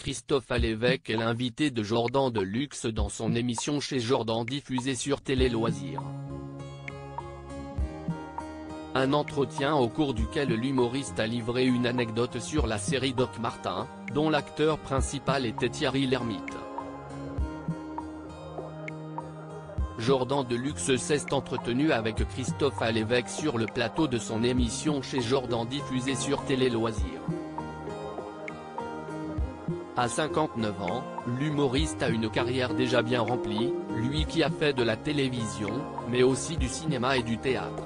Christophe Alévêque est l'invité de Jordan Deluxe dans son émission Chez Jordan diffusée sur Télé Loisirs. Un entretien au cours duquel l'humoriste a livré une anecdote sur la série Doc Martin, dont l'acteur principal était Thierry Lhermitte. Jordan Deluxe s'est entretenu avec Christophe Alévêque sur le plateau de son émission Chez Jordan diffusée sur Télé Loisirs. À 59 ans, l'humoriste a une carrière déjà bien remplie, lui qui a fait de la télévision, mais aussi du cinéma et du théâtre.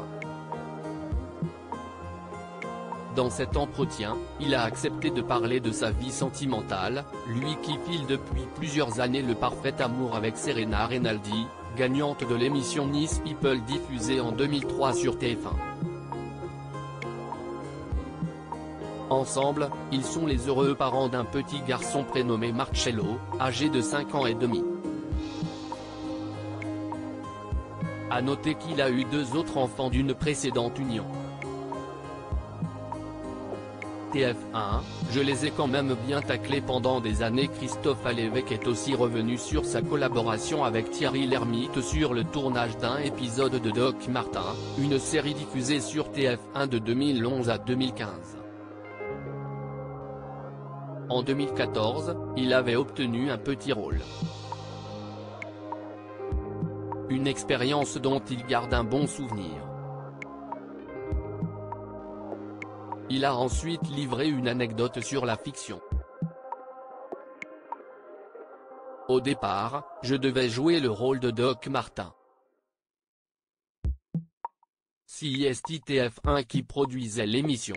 Dans cet entretien, il a accepté de parler de sa vie sentimentale, lui qui file depuis plusieurs années le parfait amour avec Serena Rinaldi, gagnante de l'émission Nice People diffusée en 2003 sur TF1. Ensemble, ils sont les heureux parents d'un petit garçon prénommé Marcello, âgé de 5 ans et demi. À noter qu'il a eu 2 autres enfants d'une précédente union. TF1, je les ai quand même bien taclés pendant des années. Christophe Alévêque est aussi revenu sur sa collaboration avec Thierry Lhermitte sur le tournage d'un épisode de Doc Martin, une série diffusée sur TF1 de 2011 à 2015. En 2014, il avait obtenu un petit rôle. Une expérience dont il garde un bon souvenir. Il a ensuite livré une anecdote sur la fiction. Au départ, je devais jouer le rôle de Doc Martin. C'est TF1 qui produisait l'émission.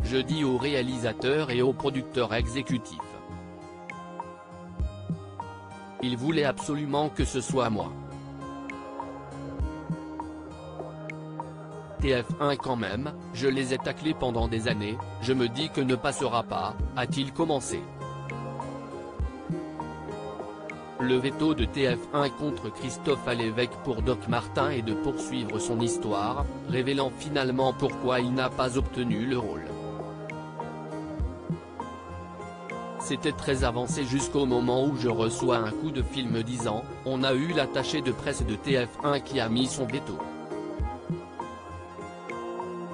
Je dis au réalisateur et au producteur exécutif. Il voulait absolument que ce soit moi. TF1 quand même, je les ai taclés pendant des années, je me dis que ne passera pas, a-t-il commencé. Le veto de TF1 contre Christophe Alévêque pour Doc Martin est de poursuivre son histoire, révélant finalement pourquoi il n'a pas obtenu le rôle. C'était très avancé jusqu'au moment où je reçois un coup de fil me disant « On a eu l'attaché de presse de TF1 qui a mis son veto ».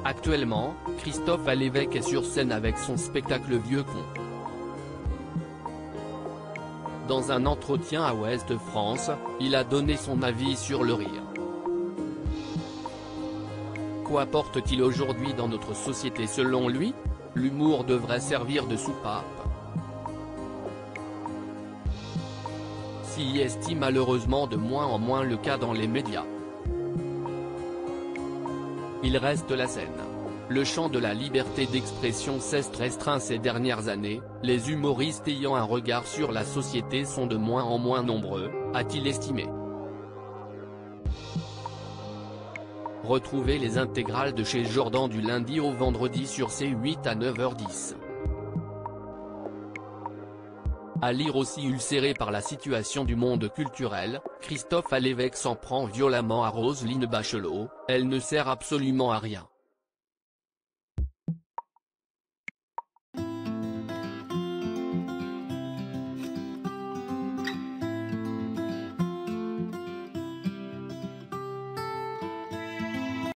Actuellement, Christophe Alévêque est sur scène avec son spectacle Vieux Con. Dans un entretien à Ouest France, il a donné son avis sur le rire. Quoi apporte-t-il aujourd'hui dans notre société selon lui? L'humour devrait servir de soupape. C'est malheureusement de moins en moins le cas dans les médias. Il reste la scène. Le champ de la liberté d'expression s'est restreint ces dernières années, les humoristes ayant un regard sur la société sont de moins en moins nombreux, a-t-il estimé. Retrouvez les intégrales de Chez Jordan du lundi au vendredi sur C8 à 9h10. À lire aussi. Ulcéré par la situation du monde culturel, Christophe Alévêque s'en prend violemment à Roselyne Bachelot, elle ne sert absolument à rien.